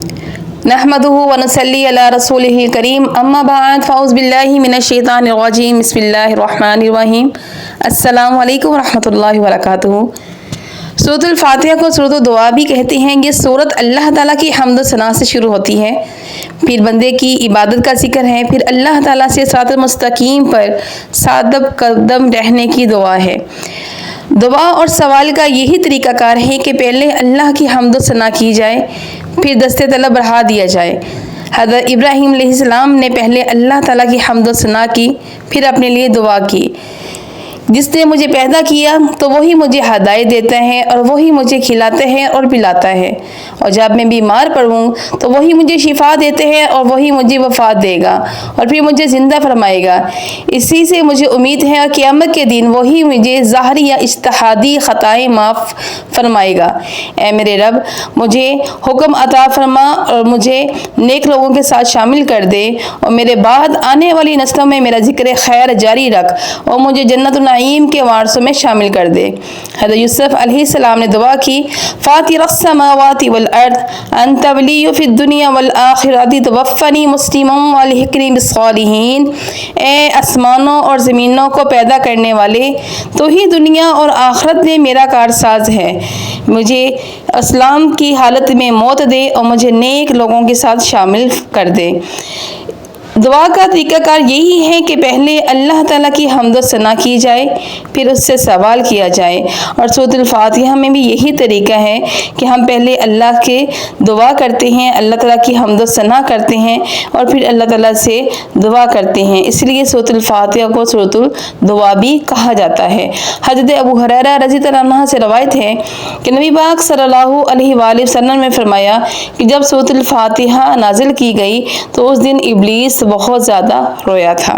नहमदुहु व नसल्ली अला रसूलिहिल करीम अम्मा बाद फ़ाउज़ बिल्लाहि मिनश्शैतानिर रजीम बिस्मिल्लाहिर रहमानिर रहीम अस्सलामु अलैकुम व रहमतुल्लाहि व बरकातुहू। सूरतुल फातिहा को सूरत दुआ भी कहते हैं। ये सूरत अल्लाह ताला की हम्द सना से शुरू होती है, फिर बंदे की इबादत का जिक्र है, फिर अल्लाह ताला से सिरातुल मुस्तकीम पर सादब कदम रहने की दुआ है। दुआ और सवाल का यही तरीक़ाकार है कि पहले अल्लाह की हम्द सना की जाए, फिर दस्ते तलब बढ़ा दिया जाए। हज़रत इब्राहीम अलैहिस्सलाम ने पहले अल्लाह ताला की हम्द सना की, फिर अपने लिए दुआ की। जिसने मुझे पैदा किया तो वही मुझे हदायत देता है और वही मुझे खिलाता है और पिलाता है, और जब मैं बीमार पड़ूँ तो वही मुझे शिफा देते हैं और वही मुझे वफ़ात देगा और फिर मुझे ज़िंदा फरमाएगा। इसी से मुझे उम्मीद है और क़यामत के दिन वही मुझे ज़ाहरी या इज्तिहादी ख़ताएँ माफ़ फरमाएगा। ऐ मेरे रब, मुझे हुक्म अता फरमा और मुझे नेक लोगों के साथ शामिल कर दे, और मेरे बाद आने वाली नस्लों में मेरा ज़िक्र खैर जारी रख और मुझे जन्नतुन नईम के वारसों में शामिल कर दे। हज़रत यूसुफ अलैहिस्सलाम ने दुआ की, फातिरस समावाति वल अर्द अंत वलिय्यी फिद दुनिया वल आखिरति तवफ़्फ़नी मुस्लिमन व अलहिक़नी बिस्सालिहीन। ए आसमानों और ज़मीनों को पैदा करने वाले, तो ही दुनिया और आखिरत में मेरा कारसाज है। मुझे इस्लाम की हालत में मौत दे और मुझे नेक लोगों के साथ शामिल कर दे। दुआ का तरीक़ाकार यही है कि पहले अल्लाह ताला की हम्द सना की जाए, फिर उससे सवाल किया जाए। और सूरतुल फातिहा में भी यही तरीक़ा है कि हम पहले अल्लाह के दुआ करते हैं, अल्लाह ताला की हम्द सना करते हैं और फिर अल्लाह ताला से दुआ करते हैं। इसलिए सूरतुल फातिहा को सूरतुल दुआ भी कहा जाता है। हज़रत अबू हुरैरा रज़ियल्लाहु अन्हु से रवायत है कि नबी पाक सल्लल्लाहु अलैहि वसल्लम ने फरमाया कि जब सूरतुल फातिहा नाज़िल की गई तो उस दिन इब्लीस बहुत ज़्यादा रोया था।